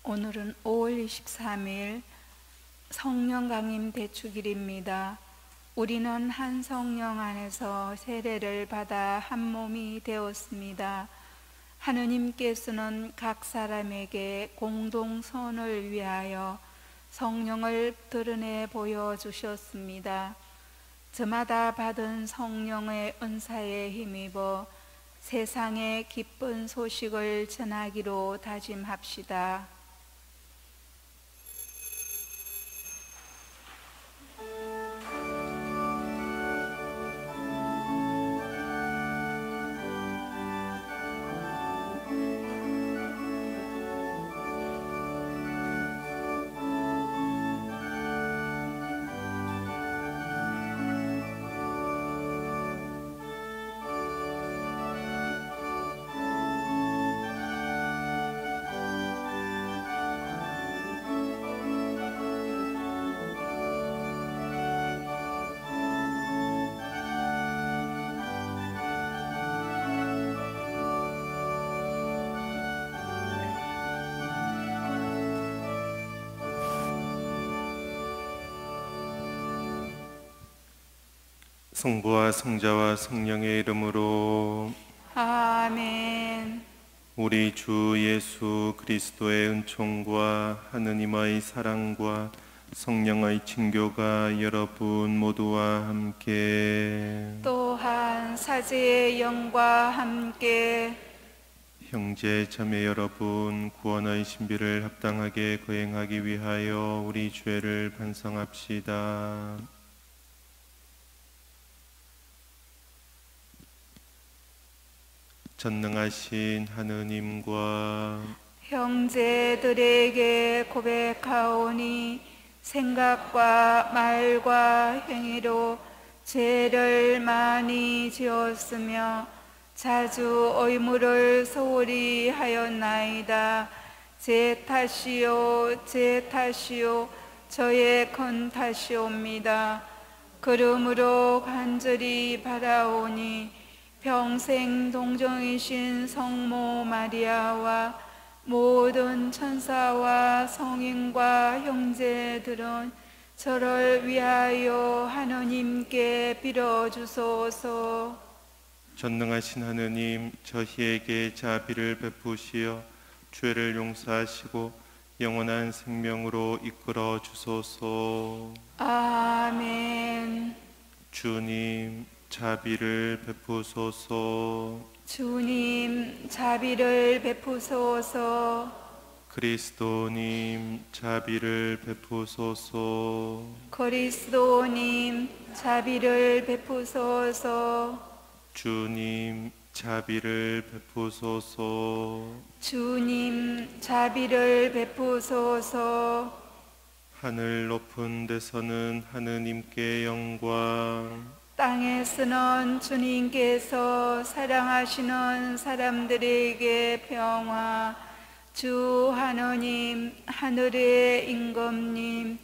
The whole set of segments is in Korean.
오늘은 5월 23일 성령 강림 대축일입니다. 우리는 한 성령 안에서 세례를 받아 한 몸이 되었습니다. 하느님께서는 각 사람에게 공동 선을 위하여 성령을 드러내 보여주셨습니다. 저마다 받은 성령의 은사에 힘입어 세상에 기쁜 소식을 전하기로 다짐합시다. 성부와 성자와 성령의 이름으로 아멘. 우리 주 예수 그리스도의 은총과 하느님의 사랑과 성령의 친교가 여러분 모두와 함께 또한 사제의 영과 함께 형제 자매 여러분, 구원의 신비를 합당하게 거행하기 위하여 우리 죄를 반성합시다. 전능하신 하느님과 형제들에게 고백하오니 생각과 말과 행위로 죄를 많이 지었으며 자주 의무를 소홀히 하였나이다. 제 탓이요 제 탓이요 저의 큰 탓이옵니다. 그러므로 간절히 바라오니 평생 동정이신 성모 마리아와 모든 천사와 성인과 형제들은 저를 위하여 하느님께 빌어주소서. 전능하신 하느님, 저희에게 자비를 베푸시어 죄를 용서하시고 영원한 생명으로 이끌어 주소서. 아멘. 주님, 자비를 베푸소서. 주님, 자비를 베푸소서. 그리스도님, 자비를 베푸소서. 그리스도님, 자비를 베푸소서. 주님, 자비를 베푸소서. 주님, 자비를 베푸소서. 하늘 높은 데서는 하느님께 영광, 땅에서는 주님께서 사랑하시는 사람들에게 평화. 주 하느님, 하늘의 임금님,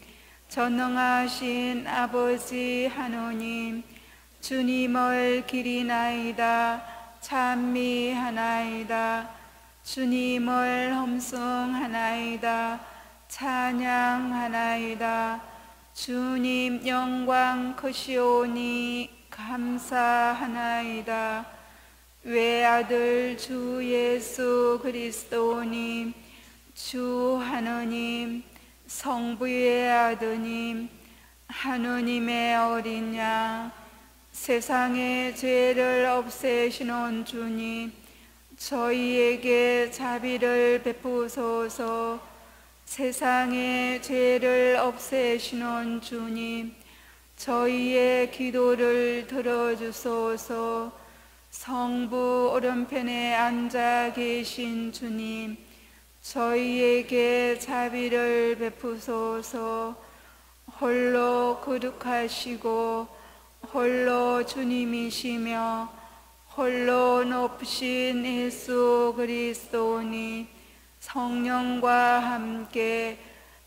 전능하신 아버지 하느님, 주님을 기리나이다. 찬미하나이다. 주님을 험숭하나이다. 찬양하나이다. 주님 영광 크시오니 감사하나이다. 외아들 주 예수 그리스도님, 주 하느님, 성부의 아드님, 하느님의 어린 양, 세상의 죄를 없애시는 주님, 저희에게 자비를 베푸소서. 세상의 죄를 없애시는 주님, 저희의 기도를 들어주소서. 성부 오른편에 앉아 계신 주님, 저희에게 자비를 베푸소서. 홀로 거룩하시고 홀로 주님이시며 홀로 높으신 예수 그리스도니 성령과 함께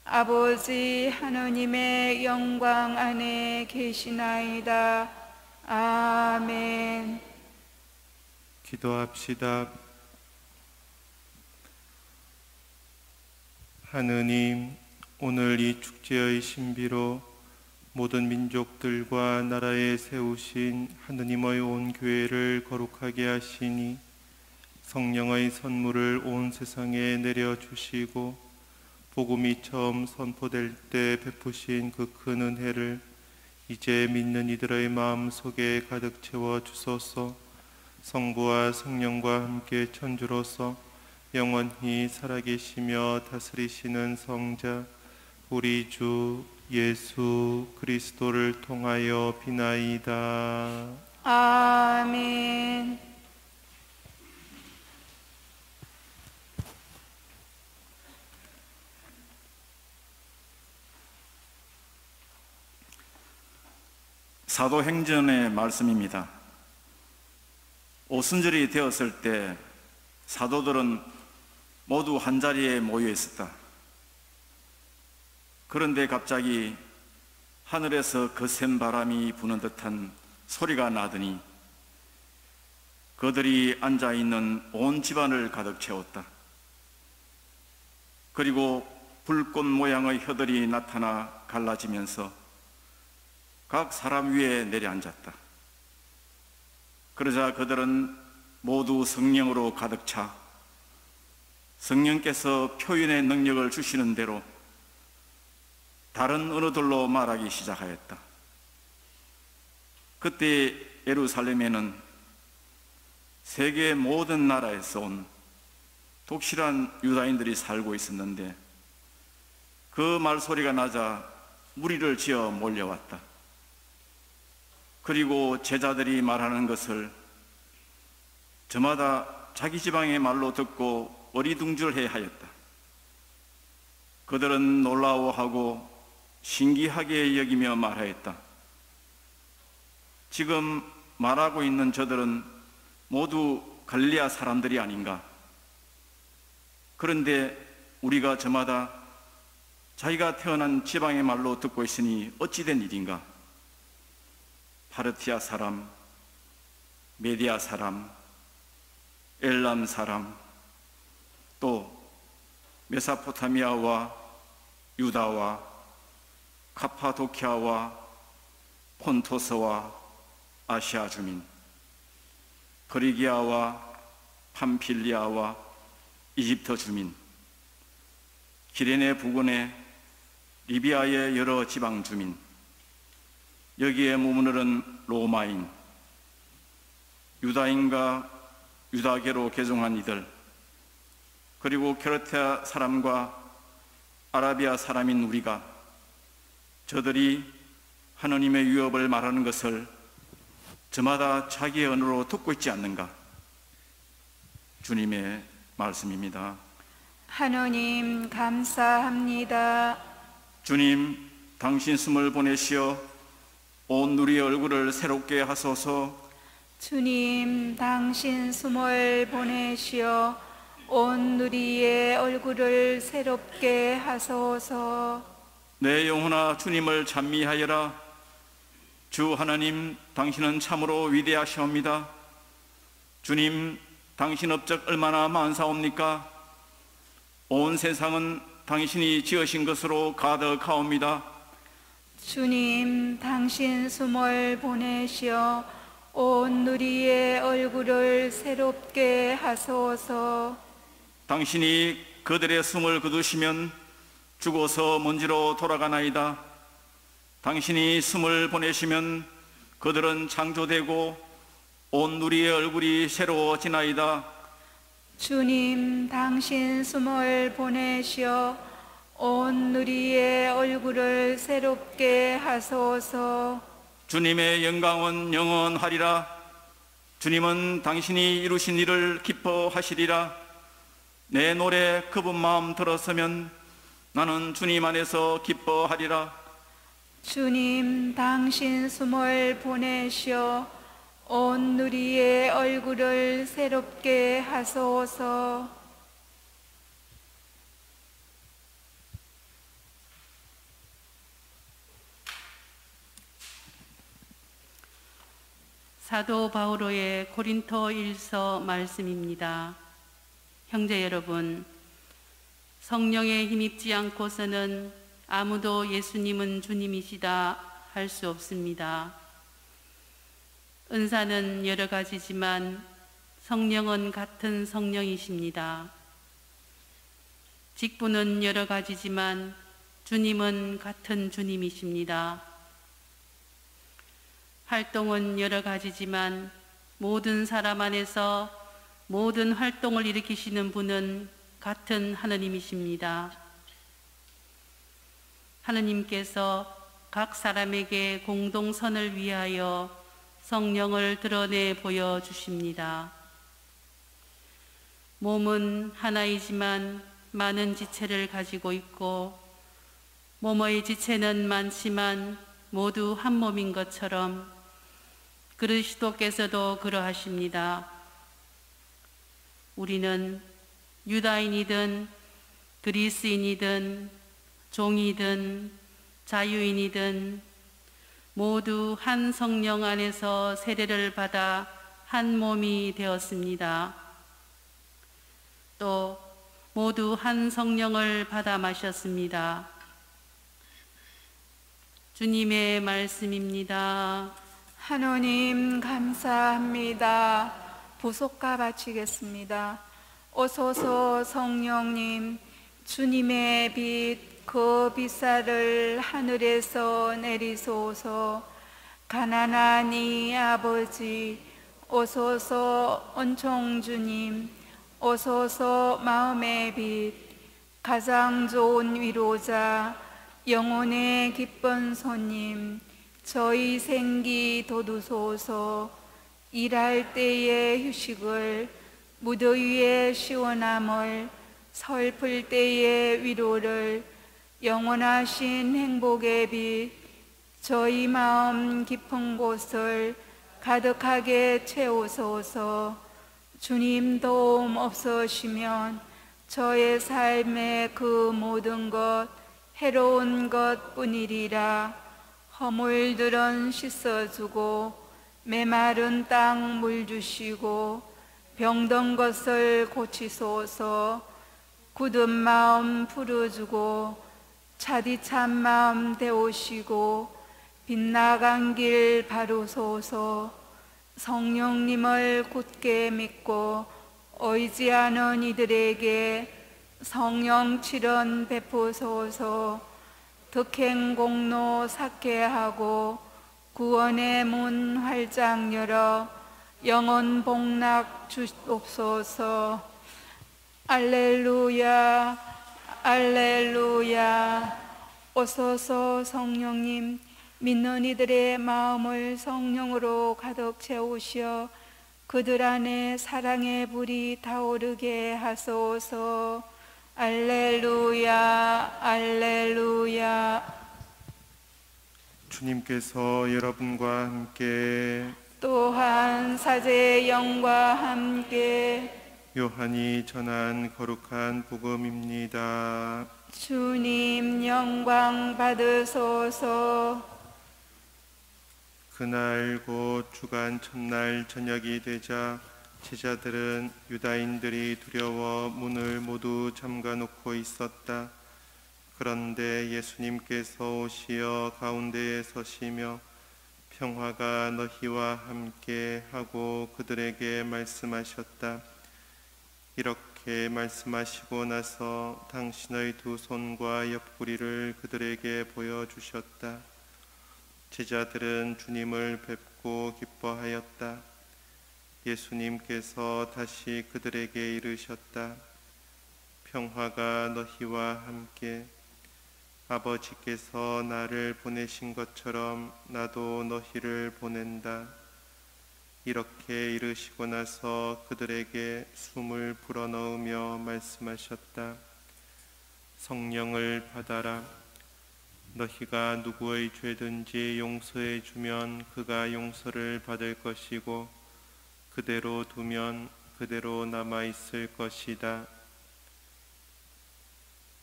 아버지 하느님의 영광 안에 계시나이다. 아멘. 기도합시다. 하느님, 오늘 이 축제의 신비로 모든 민족들과 나라에 세우신 하느님의 온 교회를 거룩하게 하시니 성령의 선물을 온 세상에 내려주시고 복음이 처음 선포될 때 베푸신 그 큰 은혜를 이제 믿는 이들의 마음 속에 가득 채워 주소서. 성부와 성령과 함께 천주로서 영원히 살아계시며 다스리시는 성자 우리 주 예수 그리스도를 통하여 비나이다. 아멘. 사도행전의 말씀입니다. 오순절이 되었을 때 사도들은 모두 한자리에 모여 있었다. 그런데 갑자기 하늘에서 거센 바람이 부는 듯한 소리가 나더니 그들이 앉아있는 온 집안을 가득 채웠다. 그리고 불꽃 모양의 혀들이 나타나 갈라지면서 각 사람 위에 내려앉았다. 그러자 그들은 모두 성령으로 가득 차 성령께서 표현의 능력을 주시는 대로 다른 언어들로 말하기 시작하였다. 그때 예루살렘에는 세계 모든 나라에서 온 독실한 유다인들이 살고 있었는데 그 말소리가 나자 무리를 지어 몰려왔다. 그리고 제자들이 말하는 것을 저마다 자기 지방의 말로 듣고 어리둥절해 하였다. 그들은 놀라워하고 신기하게 여기며 말하였다. 지금 말하고 있는 저들은 모두 갈릴리아 사람들이 아닌가? 그런데 우리가 저마다 자기가 태어난 지방의 말로 듣고 있으니 어찌된 일인가? 파르티아 사람, 메디아 사람, 엘람 사람, 또 메소포타미아와 유다와 카파도키아와 폰토스와 아시아 주민, 프리기아와 팜필리아와 이집트 주민, 기레네 부근의 리비아의 여러 지방 주민, 여기에 머무르는 로마인, 유다인과 유다계로 개종한 이들, 그리고 케르테 사람과 아라비아 사람인 우리가 저들이 하느님의 유업을 말하는 것을 저마다 자기의 언어로 듣고 있지 않는가? 주님의 말씀입니다. 하느님 감사합니다. 주님, 당신 숨을 보내시어 온 누리의 얼굴을 새롭게 하소서. 주님, 당신 숨을 보내시어 온 누리의 얼굴을 새롭게 하소서. 내 영혼아 주님을 찬미하여라. 주 하나님, 당신은 참으로 위대하시옵니다. 주님, 당신 업적 얼마나 만사옵니까? 온 세상은 당신이 지으신 것으로 가득하옵니다. 주님, 당신 숨을 보내시어 온 누리의 얼굴을 새롭게 하소서. 당신이 그들의 숨을 거두시면 죽어서 먼지로 돌아가나이다. 당신이 숨을 보내시면 그들은 창조되고 온 누리의 얼굴이 새로워지나이다. 주님, 당신 숨을 보내시어 온 누리의 얼굴을 새롭게 하소서. 주님의 영광은 영원하리라. 주님은 당신이 이루신 일을 기뻐하시리라. 내 노래 급은 마음 들었으면 나는 주님 안에서 기뻐하리라. 주님, 당신 숨을 보내시어 온 누리의 얼굴을 새롭게 하소서. 사도 바오로의 고린토 1서 말씀입니다. 형제 여러분, 성령에 힘입지 않고서는 아무도 예수님은 주님이시다 할 수 없습니다. 은사는 여러 가지지만 성령은 같은 성령이십니다. 직분은 여러 가지지만 주님은 같은 주님이십니다. 활동은 여러 가지지만 모든 사람 안에서 모든 활동을 일으키시는 분은 같은 하느님이십니다. 하느님께서 각 사람에게 공동선을 위하여 성령을 드러내 보여주십니다. 몸은 하나이지만 많은 지체를 가지고 있고 몸의 지체는 많지만 모두 한 몸인 것처럼 그리스도께서도 그러하십니다. 우리는 유다인이든 그리스인이든 종이든 자유인이든 모두 한 성령 안에서 세례를 받아 한 몸이 되었습니다. 또 모두 한 성령을 받아 마셨습니다. 주님의 말씀입니다. 하나님 감사합니다. 부속가 바치겠습니다. 오소서 성령님, 주님의 빛 그 빛살을 하늘에서 내리소서. 가난한 이 아버지, 오소서 은총 주님, 오소서 마음의 빛, 가장 좋은 위로자, 영혼의 기쁜 손님, 저희 생기 돋우소서. 일할 때의 휴식을, 무더위의 시원함을, 슬플 때의 위로를, 영원하신 행복의 빛, 저희 마음 깊은 곳을 가득하게 채우소서. 주님 도움 없으시면 저의 삶의 그 모든 것 해로운 것 뿐이리라. 허물들은 씻어주고 메마른 땅 물 주시고 병든 것을 고치소서. 굳은 마음 풀어주고 차디찬 마음 데우시고 빗나간 길 바로소서. 성령님을 굳게 믿고 의지하는 이들에게 성령 칠언 베푸소서. 득행 공로 삭게 하고 구원의 문 활짝 열어 영원 복락 주옵소서. 알렐루야, 알렐루야. 오소서 성령님, 믿는 이들의 마음을 성령으로 가득 채우시어 그들 안에 사랑의 불이 타오르게 하소서. 알렐루야, 알렐루야. 주님께서 여러분과 함께 또한 사제의 영과 함께 요한이 전한 거룩한 복음입니다. 주님 영광 받으소서. 그날 곧 주간 첫날 저녁이 되자 제자들은 유다인들이 두려워 문을 모두 잠가 놓고 있었다. 그런데 예수님께서 오시어 가운데에 서시며 평화가 너희와 함께 하고 그들에게 말씀하셨다. 이렇게 말씀하시고 나서 당신의 두 손과 옆구리를 그들에게 보여주셨다. 제자들은 주님을 뵙고 기뻐하였다. 예수님께서 다시 그들에게 이르셨다. 평화가 너희와 함께. 아버지께서 나를 보내신 것처럼 나도 너희를 보낸다. 이렇게 이르시고 나서 그들에게 숨을 불어넣으며 말씀하셨다. 성령을 받아라. 너희가 누구의 죄든지 용서해 주면 그가 용서를 받을 것이고 그대로 두면 그대로 남아 있을 것이다.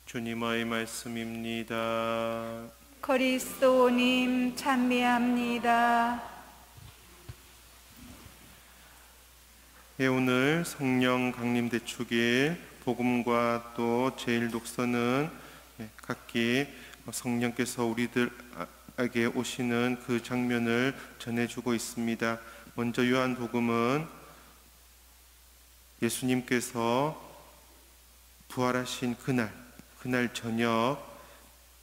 주님의 말씀입니다. 그리스도님 찬미합니다. 네, 오늘 성령 강림 대축일 복음과 또 제1독서는 각기 성령께서 우리들에게 오시는 그 장면을 전해주고 있습니다. 먼저 요한복음은 예수님께서 부활하신 그날 저녁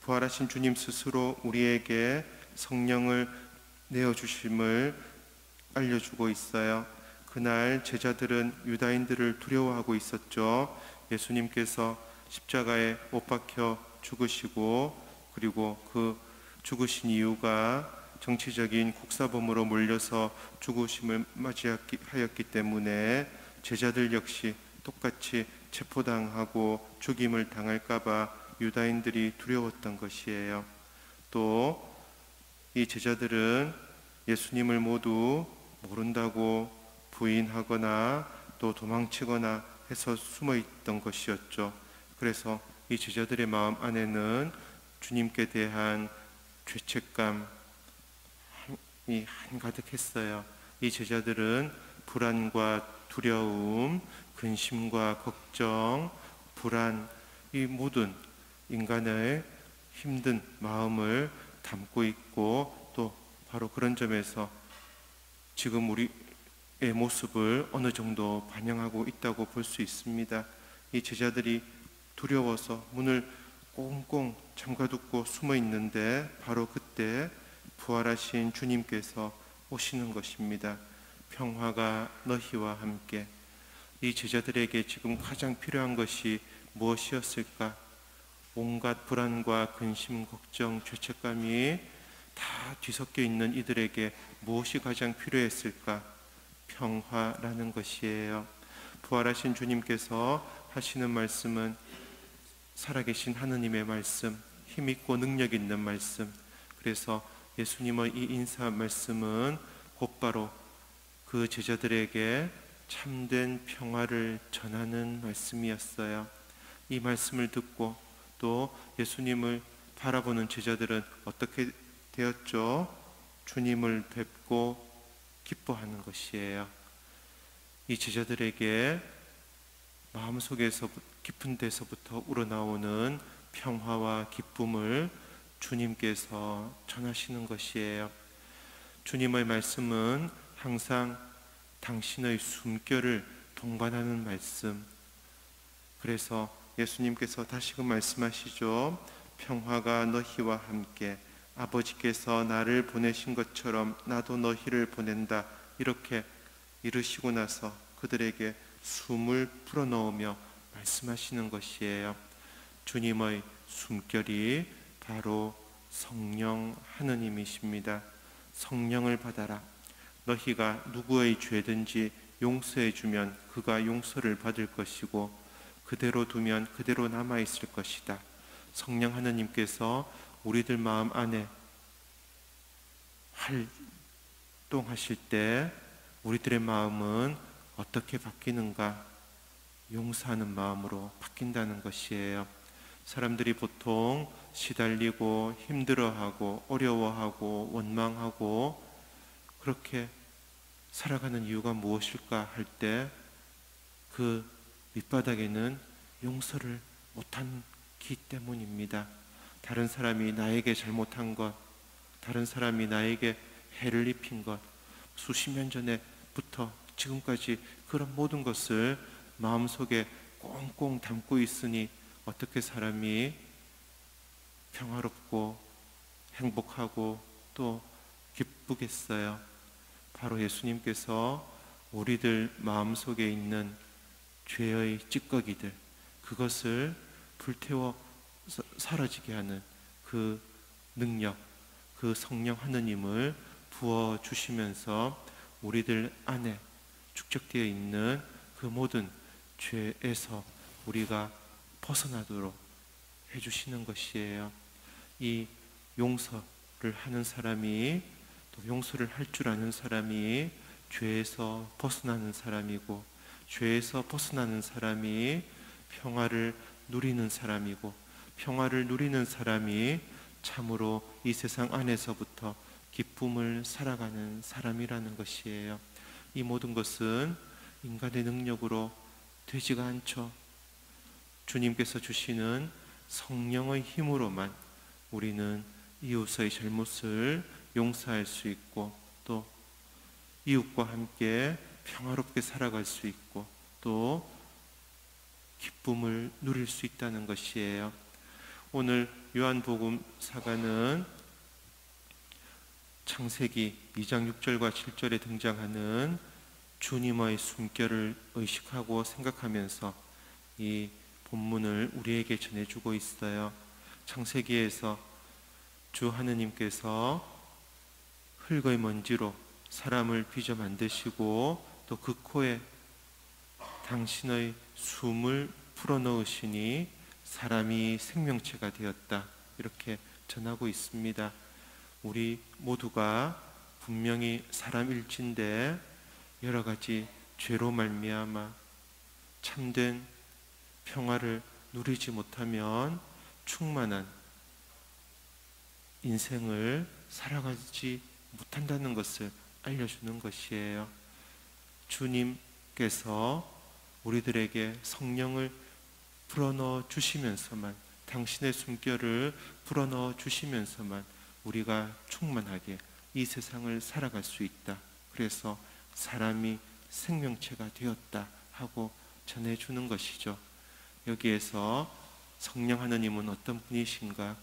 부활하신 주님 스스로 우리에게 성령을 내어주심을 알려주고 있어요. 그날 제자들은 유다인들을 두려워하고 있었죠. 예수님께서 십자가에 못 박혀 죽으시고 그리고 그 죽으신 이유가 정치적인 국사범으로 몰려서 죽으심을 맞이하였기 때문에 제자들 역시 똑같이 체포당하고 죽임을 당할까봐 유다인들이 두려웠던 것이에요. 또 이 제자들은 예수님을 모두 모른다고 부인하거나 또 도망치거나 해서 숨어 있던 것이었죠. 그래서 이 제자들의 마음 안에는 주님께 대한 죄책감이 한가득했어요. 이 제자들은 불안과 두려움, 근심과 걱정, 불안, 이 모든 인간의 힘든 마음을 담고 있고 또 바로 그런 점에서 지금 우리의 모습을 어느 정도 반영하고 있다고 볼 수 있습니다. 이 제자들이 두려워서 문을 꽁꽁 잠가두고 숨어 있는데 바로 그때 부활하신 주님께서 오시는 것입니다. 평화가 너희와 함께. 이 제자들에게 지금 가장 필요한 것이 무엇이었을까? 온갖 불안과 근심, 걱정, 죄책감이 다 뒤섞여 있는 이들에게 무엇이 가장 필요했을까? 평화라는 것이에요. 부활하신 주님께서 하시는 말씀은 살아계신 하느님의 말씀, 힘있고 능력 있는 말씀. 그래서 예수님의 이 인사 말씀은 곧바로 그 제자들에게 참된 평화를 전하는 말씀이었어요. 이 말씀을 듣고 또 예수님을 바라보는 제자들은 어떻게 되었죠? 주님을 뵙고 기뻐하는 것이에요. 이 제자들에게 마음속에서 깊은 데서부터 우러나오는 평화와 기쁨을 주님께서 전하시는 것이에요. 주님의 말씀은 항상 당신의 숨결을 동반하는 말씀. 그래서 예수님께서 다시금 말씀하시죠. 평화가 너희와 함께. 아버지께서 나를 보내신 것처럼 나도 너희를 보낸다. 이렇게 이르시고 나서 그들에게 숨을 불어넣으며 말씀하시는 것이에요. 주님의 숨결이 바로 성령 하느님이십니다. 성령을 받아라. 너희가 누구의 죄든지 용서해 주면 그가 용서를 받을 것이고 그대로 두면 그대로 남아있을 것이다. 성령 하느님께서 우리들 마음 안에 활동하실 때 우리들의 마음은 어떻게 바뀌는가? 용서하는 마음으로 바뀐다는 것이에요. 사람들이 보통 시달리고 힘들어하고 어려워하고 원망하고 그렇게 살아가는 이유가 무엇일까 할 때 그 밑바닥에는 용서를 못하기 때문입니다. 다른 사람이 나에게 잘못한 것, 다른 사람이 나에게 해를 입힌 것, 수십 년 전에부터 지금까지 그런 모든 것을 마음속에 꽁꽁 담고 있으니 어떻게 사람이 평화롭고 행복하고 또 기쁘겠어요. 바로 예수님께서 우리들 마음속에 있는 죄의 찌꺼기들, 그것을 불태워 사라지게 하는 그 능력, 그 성령 하느님을 부어주시면서 우리들 안에 축적되어 있는 그 모든 죄에서 우리가 벗어나도록 해주시는 것이에요. 이 용서를 하는 사람이 또 용서를 할 줄 아는 사람이 죄에서 벗어나는 사람이고 죄에서 벗어나는 사람이 평화를 누리는 사람이고 평화를 누리는 사람이 참으로 이 세상 안에서부터 기쁨을 살아가는 사람이라는 것이에요. 이 모든 것은 인간의 능력으로 되지가 않죠. 주님께서 주시는 성령의 힘으로만 우리는 이웃의 잘못을 용서할 수 있고 또 이웃과 함께 평화롭게 살아갈 수 있고 또 기쁨을 누릴 수 있다는 것이에요. 오늘 요한복음사가는 창세기 2장 6절과 7절에 등장하는 주님의 숨결을 의식하고 생각하면서 이 본문을 우리에게 전해주고 있어요. 창세기에서 주 하느님께서 흙의 먼지로 사람을 빚어 만드시고 또 그 코에 당신의 숨을 불어넣으시니 사람이 생명체가 되었다, 이렇게 전하고 있습니다. 우리 모두가 분명히 사람일진데 여러 가지 죄로 말미암아 참된 평화를 누리지 못하면 충만한 인생을 살아가지 못한다는 것을 알려주는 것이에요. 주님께서 우리들에게 성령을 불어넣어 주시면서만, 당신의 숨결을 불어넣어 주시면서만 우리가 충만하게 이 세상을 살아갈 수 있다. 그래서 사람이 생명체가 되었다 하고 전해주는 것이죠. 여기에서 성령 하나님은 어떤 분이신가?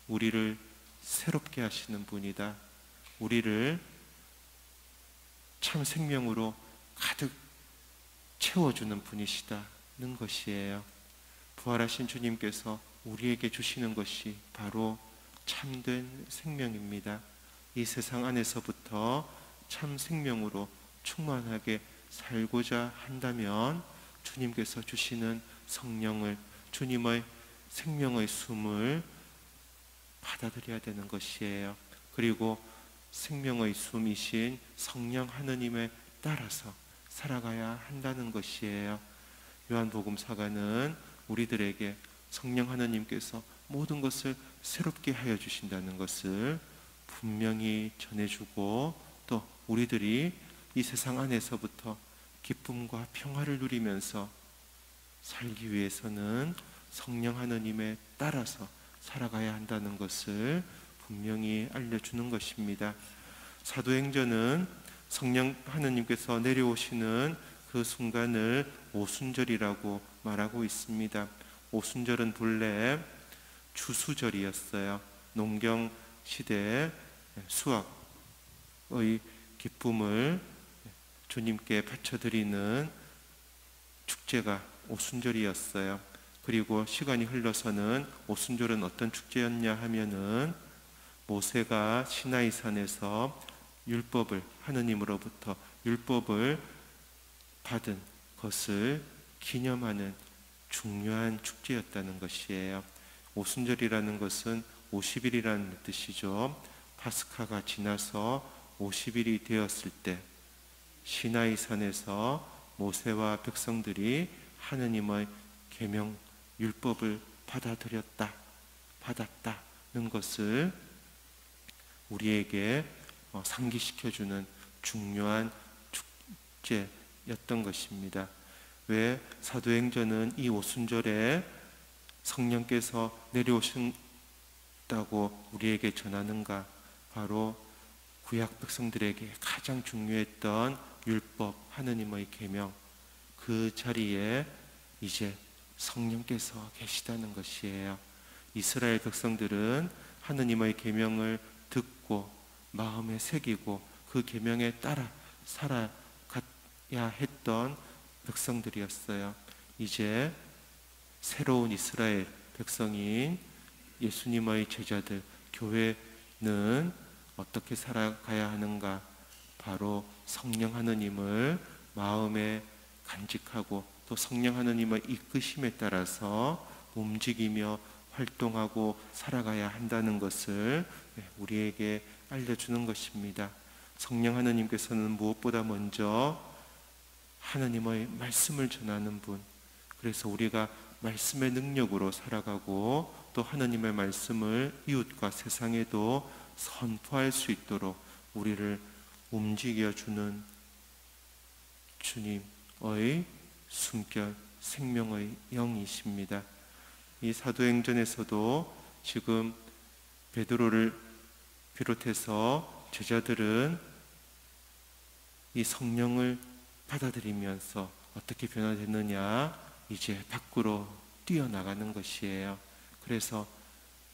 우리를 새롭게 하시는 분이다. 우리를 참 생명으로 가득 채워주는 분이시다는 것이에요. 부활하신 주님께서 우리에게 주시는 것이 바로 참된 생명입니다. 이 세상 안에서부터 참 생명으로 충만하게 살고자 한다면 주님께서 주시는 성령을, 주님의 생명의 숨을 받아들여야 되는 것이에요. 그리고 생명의 숨이신 성령 하느님에 따라서 살아가야 한다는 것이에요. 요한복음사가는 우리들에게 성령 하느님께서 모든 것을 새롭게 하여 주신다는 것을 분명히 전해주고 또 우리들이 이 세상 안에서부터 기쁨과 평화를 누리면서 살기 위해서는 성령 하느님에 따라서 살아가야 한다는 것을 분명히 알려주는 것입니다. 사도행전은 성령 하느님께서 내려오시는 그 순간을 오순절이라고 말하고 있습니다. 오순절은 본래 추수절이었어요. 농경 시대에 수확의 기쁨을 주님께 바쳐드리는 축제가 오순절이었어요. 그리고 시간이 흘러서는 오순절은 어떤 축제였냐 하면은 모세가 시나이산에서 율법을, 하느님으로부터 율법을 받은 것을 기념하는 중요한 축제였다는 것이에요. 오순절이라는 것은 50일이라는 뜻이죠. 파스카가 지나서 50일이 되었을 때 시나이산에서 모세와 백성들이 하느님의 계명 율법을 받았다는 것을 우리에게 상기시켜주는 중요한 축제였던 것입니다. 왜 사도행전은 이 오순절에 성령께서 내려오신다고 우리에게 전하는가? 바로 구약 백성들에게 가장 중요했던 율법, 하느님의 계명, 그 자리에 이제 성령께서 계시다는 것이에요. 이스라엘 백성들은 하느님의 계명을 듣고 마음에 새기고 그 계명에 따라 살아가야 했던 백성들이었어요. 이제 새로운 이스라엘 백성인 예수님의 제자들, 교회는 어떻게 살아가야 하는가? 바로 성령 하느님을 마음에 간직하고 또 성령 하느님의 이끄심에 따라서 움직이며 활동하고 살아가야 한다는 것을 우리에게 알려주는 것입니다. 성령 하느님께서는 무엇보다 먼저 하느님의 말씀을 전하는 분, 그래서 우리가 말씀의 능력으로 살아가고 또 하느님의 말씀을 이웃과 세상에도 선포할 수 있도록 우리를 움직여주는 주님의 숨결, 생명의 영이십니다. 이 사도행전에서도 지금 베드로를 비롯해서 제자들은 이 성령을 받아들이면서 어떻게 변화됐느냐, 이제 밖으로 뛰어나가는 것이에요. 그래서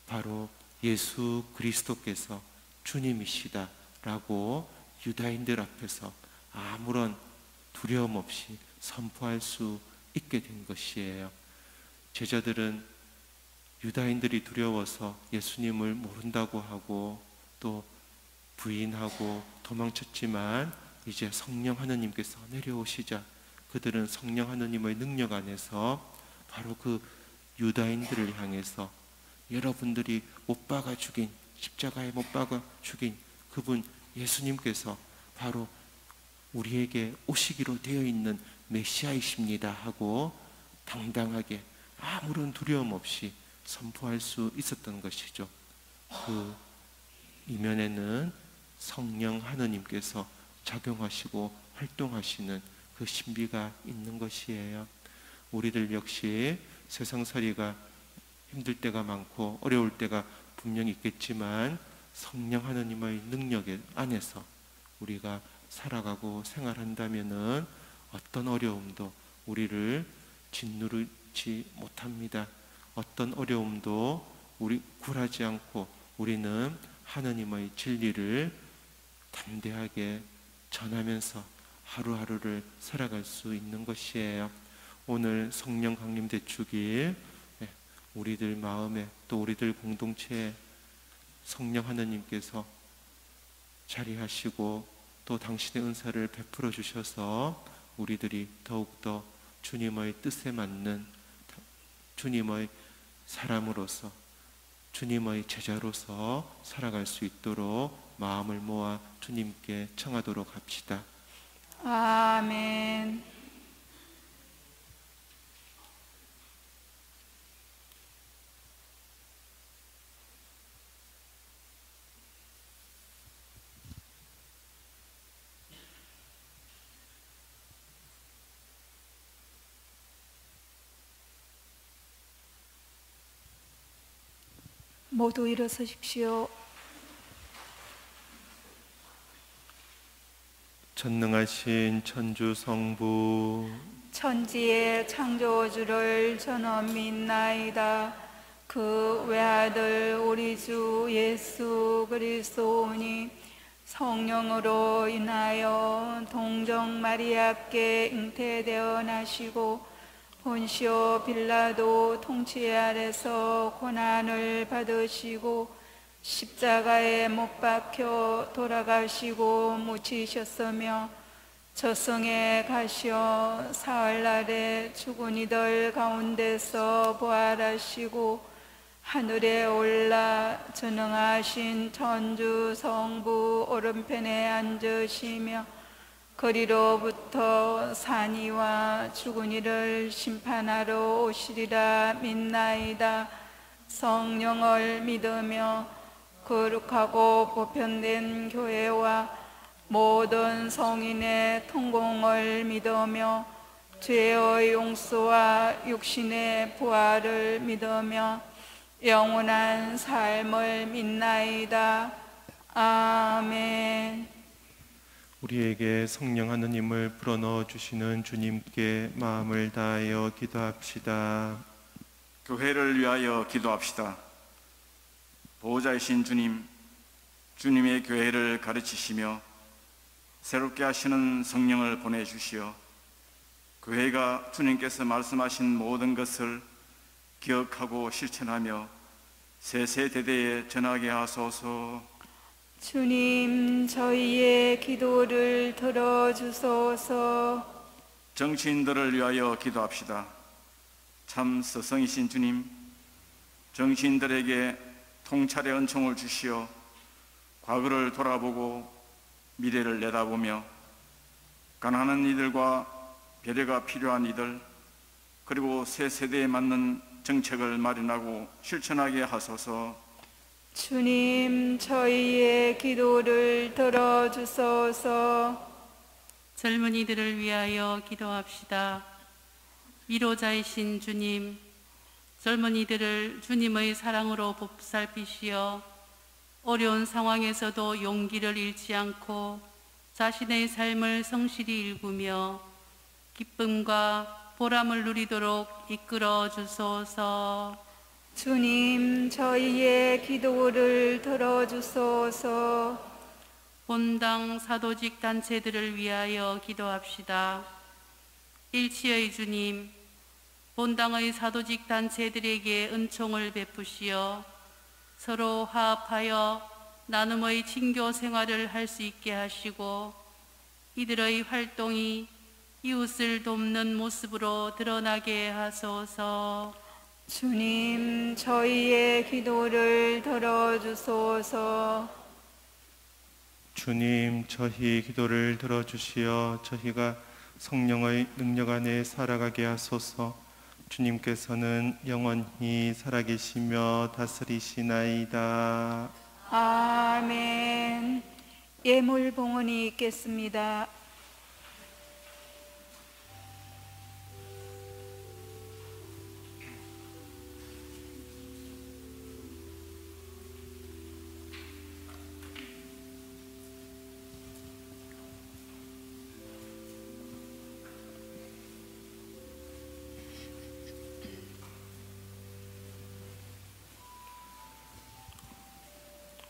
바로 예수 그리스도께서 주님이시다라고 유다인들 앞에서 아무런 두려움 없이 선포할 수 있게 된 것이에요. 제자들은 유다인들이 두려워서 예수님을 모른다고 하고 또 부인하고 도망쳤지만, 이제 성령 하느님께서 내려오시자 그들은 성령 하느님의 능력 안에서 바로 그 유다인들을 향해서 여러분들이 못 박아 죽인, 십자가에 못 박아 죽인 그분 예수님께서 바로 우리에게 오시기로 되어 있는 메시아이십니다 하고 당당하게 아무런 두려움 없이 선포할 수 있었던 것이죠. 그 이면에는 성령 하느님께서 작용하시고 활동하시는 그 신비가 있는 것이에요. 우리들 역시 세상살이가 힘들 때가 많고 어려울 때가 분명히 있겠지만 성령 하느님의 능력 안에서 우리가 살아가고 생활한다면은 어떤 어려움도 우리를 짓누르지 못합니다. 어떤 어려움도 우리 굴하지 않고 우리는 하느님의 진리를 담대하게 전하면서 하루하루를 살아갈 수 있는 것이에요. 오늘 성령 강림 대축일 우리들 마음에 또 우리들 공동체에 성령 하느님께서 자리하시고 또 당신의 은사를 베풀어 주셔서 우리들이 더욱더 주님의 뜻에 맞는 주님의 사람으로서 주님의 제자로서 살아갈 수 있도록 마음을 모아 주님께 청하도록 합시다. 아멘. 모두 일어서십시오. 전능하신 천주 성부 천지의 창조주를 저는 믿나이다. 그 외아들 우리 주 예수 그리스도니 성령으로 인하여 동정 마리아께 잉태되어 나시고 본시오 빌라도 통치 아래서 고난을 받으시고 십자가에 못 박혀 돌아가시고 묻히셨으며 저승에 가시어 사흘날에 죽은 이들 가운데서 부활하시고 하늘에 올라 전능하신 천주 성부 오른편에 앉으시며 거리로부터 산이와 죽은 이를 심판하러 오시리라 믿나이다. 성령을 믿으며 거룩하고 보편된 교회와 모든 성인의 통공을 믿으며 죄의 용서와 육신의 부활을 믿으며 영원한 삶을 믿나이다. 아멘. 우리에게 성령 하느님을 불어넣어 주시는 주님께 마음을 다하여 기도합시다. 교회를 위하여 기도합시다. 보호자이신 주님, 주님의 교회를 가르치시며 새롭게 하시는 성령을 보내주시어 교회가 주님께서 말씀하신 모든 것을 기억하고 실천하며 세세대대에 전하게 하소서. 주님, 저희의 기도를 들어주소서. 정치인들을 위하여 기도합시다. 참 스승이신 주님, 정치인들에게 통찰의 은총을 주시어 과거를 돌아보고 미래를 내다보며 가난한 이들과 배려가 필요한 이들, 그리고 새 세대에 맞는 정책을 마련하고 실천하게 하소서. 주님, 저희의 기도를 들어주소서. 젊은이들을 위하여 기도합시다. 위로자이신 주님, 젊은이들을 주님의 사랑으로 보살피시어 어려운 상황에서도 용기를 잃지 않고 자신의 삶을 성실히 일구며 기쁨과 보람을 누리도록 이끌어 주소서. 주님, 저희의 기도를 들어주소서. 본당 사도직 단체들을 위하여 기도합시다. 일치의 주님, 본당의 사도직 단체들에게 은총을 베푸시어 서로 화합하여 나눔의 친교 생활을 할 수 있게 하시고 이들의 활동이 이웃을 돕는 모습으로 드러나게 하소서. 주님, 저희의 기도를 들어주소서. 주님, 저희 기도를 들어주시어 저희가 성령의 능력 안에 살아가게 하소서. 주님께서는 영원히 살아계시며 다스리시나이다. 아멘. 예물 봉헌이 있겠습니다.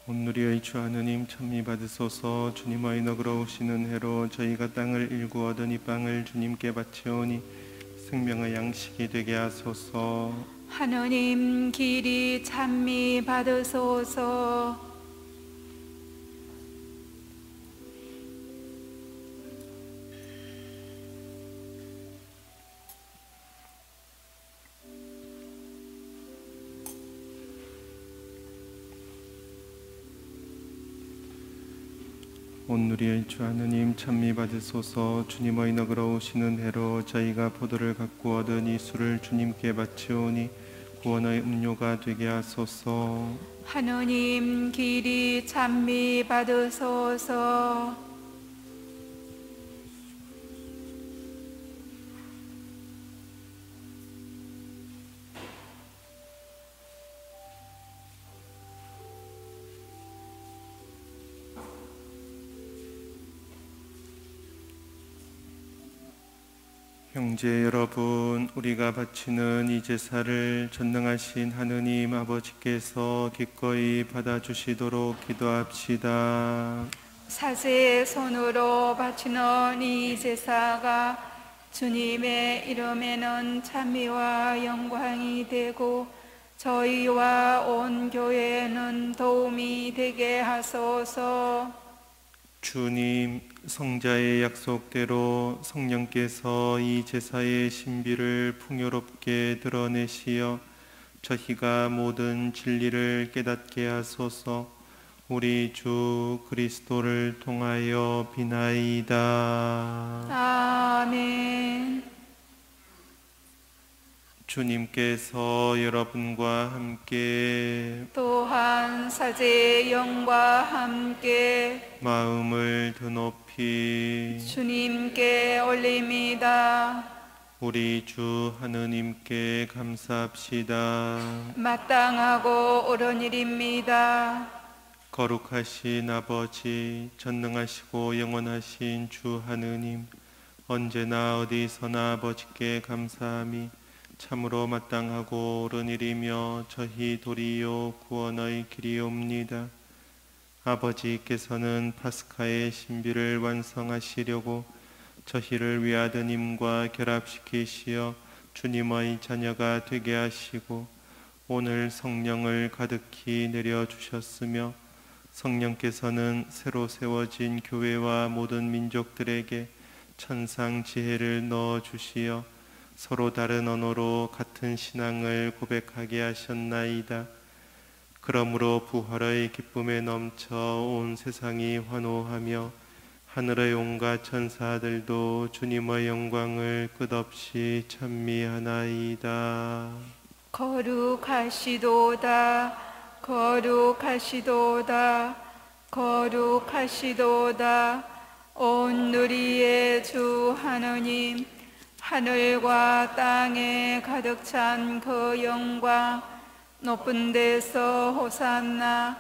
온누리의 주 하느님 찬미 받으소서. 주님의 너그러우시는 해로 저희가 땅을 일구 얻은 이 빵을 주님께 바치오니 생명의 양식이 되게 하소서. 하느님, 길이 찬미 받으소서. 온누리의 주 하느님 찬미 받으소서. 주님의 너그러우시는 해로 저희가 포도를 갖고 얻은 이 술을 주님께 바치오니 구원의 음료가 되게 하소서. 하느님, 길이 찬미 받으소서. 형제 여러분, 우리가 바치는 이 제사를 전능하신 하느님 아버지께서 기꺼이 받아주시도록 기도합시다. 사제의 손으로 바치는 이 제사가 주님의 이름에는 찬미와 영광이 되고 저희와 온 교회에는 도움이 되게 하소서. 주님, 성자의 약속대로 성령께서 이 제사의 신비를 풍요롭게 드러내시어 저희가 모든 진리를 깨닫게 하소서. 우리 주 그리스도를 통하여 비나이다. 아멘. 주님께서 여러분과 함께 또한 사제의 영과 함께 마음을 드높이 주님께 올립니다. 우리 주 하느님께 감사합시다. 마땅하고 옳은 일입니다. 거룩하신 아버지, 전능하시고 영원하신 주 하느님, 언제나 어디서나 아버지께 감사함이 참으로 마땅하고 옳은 일이며 저희 도리요 구원의 길이옵니다. 아버지께서는 파스카의 신비를 완성하시려고 저희를 위아드님과 결합시키시어 주님의 자녀가 되게 하시고 오늘 성령을 가득히 내려주셨으며 성령께서는 새로 세워진 교회와 모든 민족들에게 천상 지혜를 넣어주시어 서로 다른 언어로 같은 신앙을 고백하게 하셨나이다. 그러므로 부활의 기쁨에 넘쳐 온 세상이 환호하며 하늘의 온갖 천사들도 주님의 영광을 끝없이 찬미하나이다. 거룩하시도다, 거룩하시도다, 거룩하시도다. 온 누리의 주 하느님, 하늘과 땅에 가득 찬 그 영광, 높은 데서 호산나.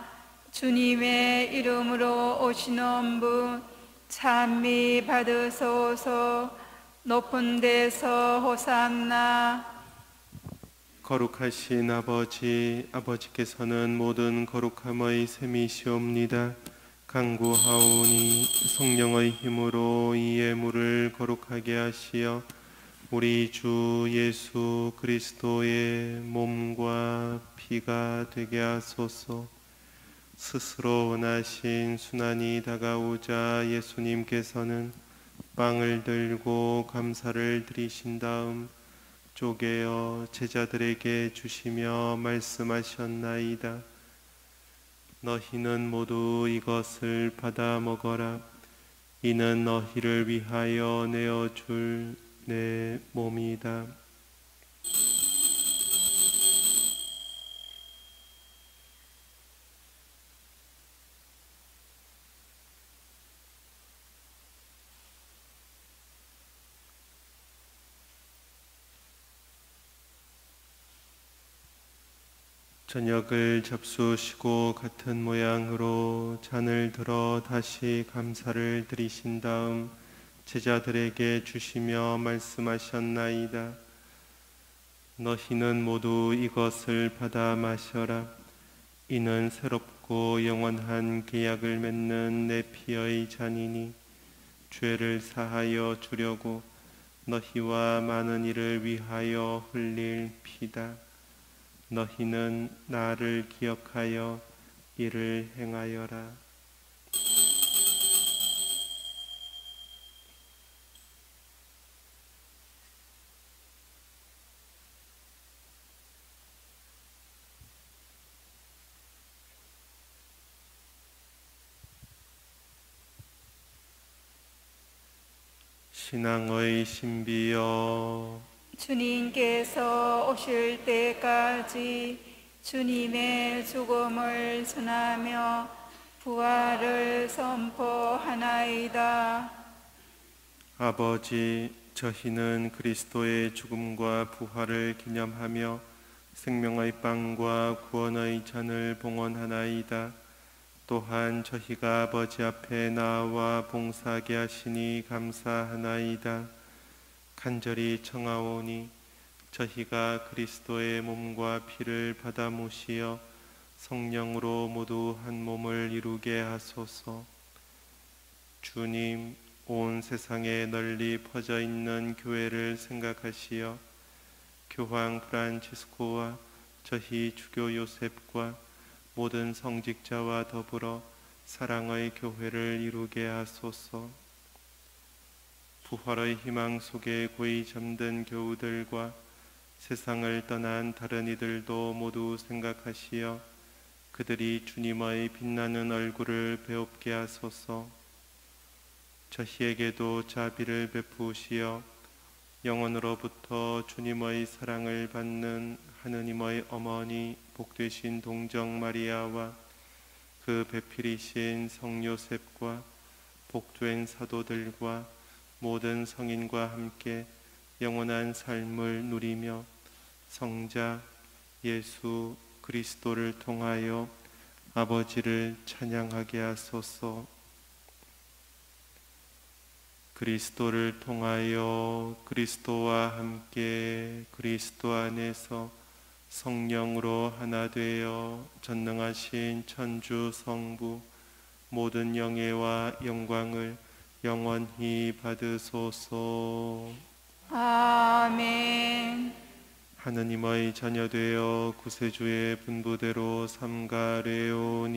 주님의 이름으로 오시는 분 찬미 받으소서. 높은 데서 호산나. 거룩하신 아버지, 아버지께서는 모든 거룩함의 셈이시옵니다. 간구하오니 성령의 힘으로 이 예물을 거룩하게 하시어 우리 주 예수 그리스도의 몸과 피가 되게 하소서. 스스로 원하신 순환이 다가오자 예수님께서는 빵을 들고 감사를 드리신 다음 쪼개어 제자들에게 주시며 말씀하셨나이다. 너희는 모두 이것을 받아 먹어라. 이는 너희를 위하여 내어줄 내 몸이다. 저녁을 잡수시고 같은 모양으로 잔을 들어 다시 감사를 드리신 다음 제자들에게 주시며 말씀하셨나이다. 너희는 모두 이것을 받아 마셔라. 이는 새롭고 영원한 계약을 맺는 내 피의 잔이니 죄를 사하여 주려고 너희와 많은 이를 위하여 흘릴 피다. 너희는 나를 기억하여 이를 행하여라. 신앙의 신비여, 주님께서 오실 때까지 주님의 죽음을 전하며 부활을 선포하나이다. 아버지, 저희는 그리스도의 죽음과 부활을 기념하며 생명의 빵과 구원의 잔을 봉헌하나이다. 또한 저희가 아버지 앞에 나와 봉사하게 하시니 감사하나이다. 간절히 청하오니 저희가 그리스도의 몸과 피를 받아 모시어 성령으로 모두 한 몸을 이루게 하소서. 주님, 온 세상에 널리 퍼져 있는 교회를 생각하시어 교황 프란치스코와 저희 주교 요셉과 모든 성직자와 더불어 사랑의 교회를 이루게 하소서. 부활의 희망 속에 고이 잠든 교우들과 세상을 떠난 다른 이들도 모두 생각하시어 그들이 주님의 빛나는 얼굴을 배웁게 하소서. 저희에게도 자비를 베푸시어 영원으로부터 주님의 사랑을 받는 하느님의 어머니 복되신 동정 마리아와 그 배필이신 성 요셉과 복된 사도들과 모든 성인과 함께 영원한 삶을 누리며 성자 예수 그리스도를 통하여 아버지를 찬양하게 하소서. 그리스도를 통하여 그리스도와 함께 그리스도 안에서 성령으로 하나 되어 전능하신 천주 성부 모든 영예와 영광을 영원히 받으소서. 아멘. 하느님의 자녀 되어 구세주의 분부대로 삼가래오니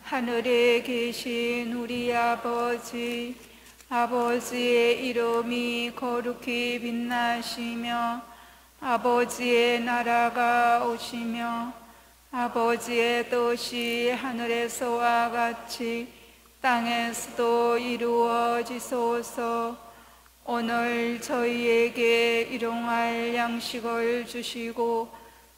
하늘에 계신 우리 아버지, 아버지의 이름이 거룩히 빛나시며 아버지의 나라가 오시며 아버지의 뜻이 하늘에서와 같이 땅에서도 이루어지소서. 오늘 저희에게 일용할 양식을 주시고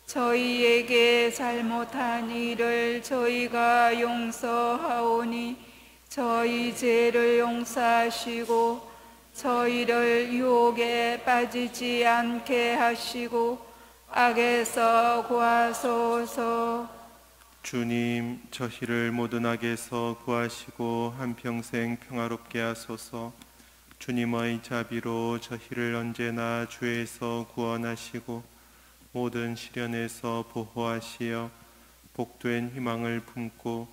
저희에게 잘못한 일을 저희가 용서하오니 저희 죄를 용서하시고 저희를 유혹에 빠지지 않게 하시고 악에서 구하소서. 주님, 저희를 모든 악에서 구하시고 한평생 평화롭게 하소서. 주님의 자비로 저희를 언제나 죄에서 구원하시고 모든 시련에서 보호하시어 복된 희망을 품고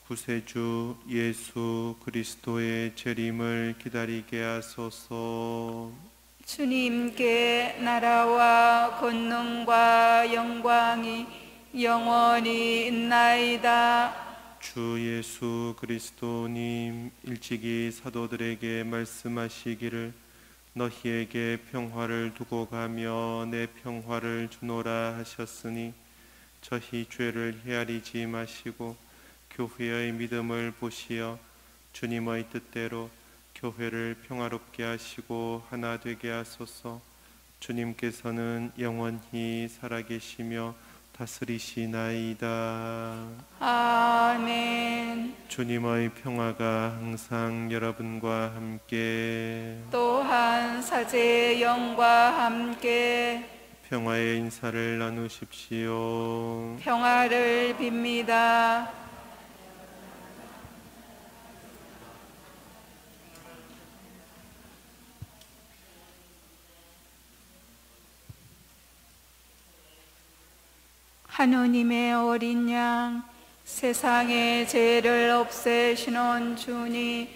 구세주 예수 그리스도의 재림을 기다리게 하소서. 주님께 나라와 권능과 영광이 영원히 있나이다. 주 예수 그리스도님, 일찍이 사도들에게 말씀하시기를 너희에게 평화를 두고 가며 내 평화를 주노라 하셨으니 저희 죄를 헤아리지 마시고 교회의 믿음을 보시어 주님의 뜻대로 교회를 평화롭게 하시고 하나 되게 하소서. 주님께서는 영원히 살아계시며 다스리시나이다. 아멘. 주님의 평화가 항상 여러분과 함께, 또한 사제의 영과 함께 평화의 인사를 나누십시오. 평화를 빕니다. 하느님의 어린 양, 세상의 죄를 없애시는 주님,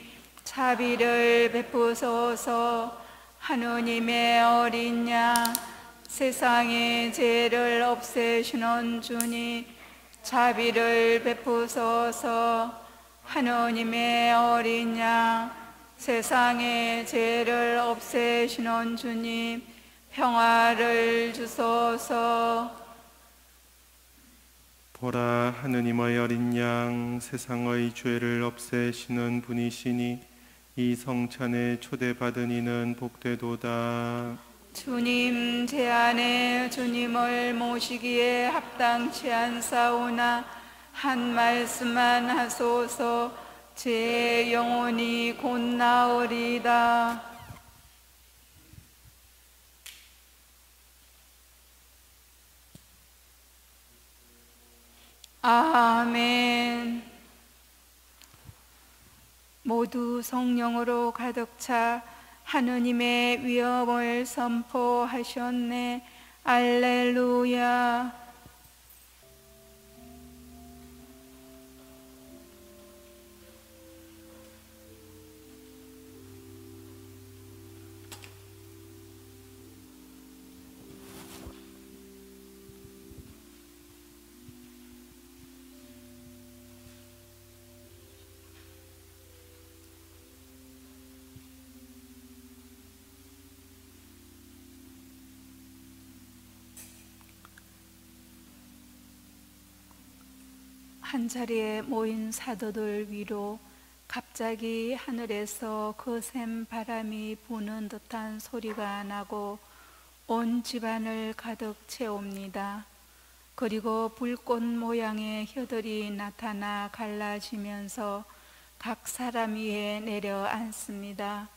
자비를 베푸소서. 하느님의 어린 양, 세상의 죄를 없애시는 주님, 자비를 베푸소서. 하느님의 어린 양, 세상의 죄를 없애시는 주님, 평화를 주소서. 보라, 하느님의 어린 양, 세상의 죄를 없애시는 분이시니 이 성찬에 초대받은 이는 복되도다. 주님, 제 안에 주님을 모시기에 합당치 않사오나 한 말씀만 하소서. 제 영혼이 곧 나으리다. 아멘. 모두 성령으로 가득 차 하느님의 위엄을 선포하셨네. 알렐루야. 한자리에 모인 사도들 위로 갑자기 하늘에서 거센 바람이 부는 듯한 소리가 나고 온 집안을 가득 채웁니다. 그리고 불꽃 모양의 혀들이 나타나 갈라지면서 각 사람 위에 내려앉습니다.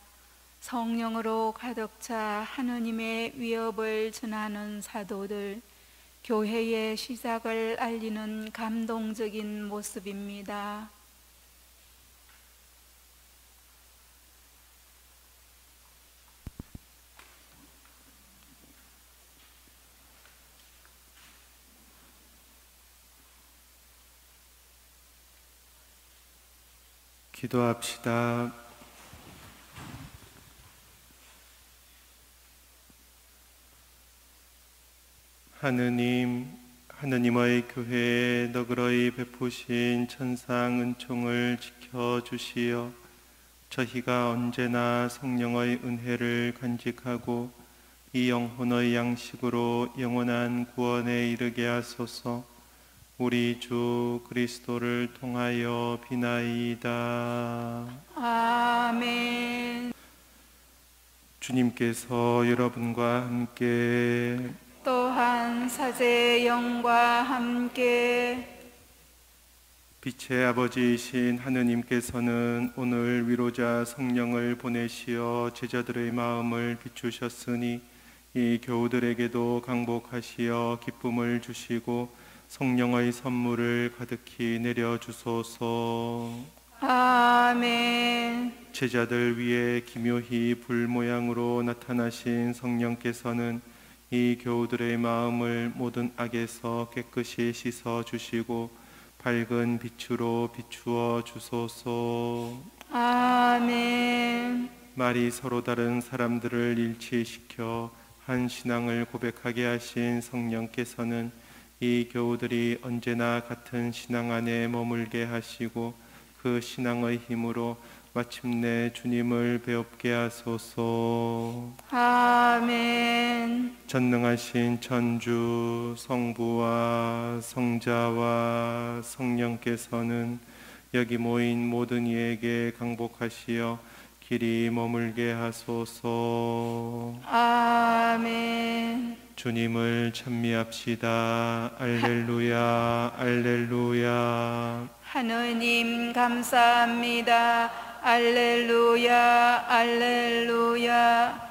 성령으로 가득 차 하느님의 위협을 전하는 사도들, 교회의 시작을 알리는 감동적인 모습입니다. 기도합시다. 하느님의 교회에 너그러이 베푸신 천상 은총을 지켜주시어 저희가 언제나 성령의 은혜를 간직하고 이 영혼의 양식으로 영원한 구원에 이르게 하소서. 우리 주 그리스도를 통하여 비나이다. 아멘. 주님께서 여러분과 함께 또한 사제의 영과 함께 빛의 아버지이신 하느님께서는 오늘 위로자 성령을 보내시어 제자들의 마음을 비추셨으니 이 교우들에게도 강복하시어 기쁨을 주시고 성령의 선물을 가득히 내려주소서. 아멘. 제자들 위에 기묘히 불 모양으로 나타나신 성령께서는 이 교우들의 마음을 모든 악에서 깨끗이 씻어 주시고 밝은 빛으로 비추어 주소서. 아멘. 말이 서로 다른 사람들을 일치시켜 한 신앙을 고백하게 하신 성령께서는 이 교우들이 언제나 같은 신앙 안에 머물게 하시고 그 신앙의 힘으로 마침내 주님을 배웁게 하소서. 아멘. 전능하신 천주 성부와 성자와 성령께서는 여기 모인 모든 이에게 강복하시어 길이 머물게 하소서. 아멘. 주님을 찬미합시다. 알렐루야, 알렐루야. 하느님 감사합니다. 알렐루야, 알렐루야.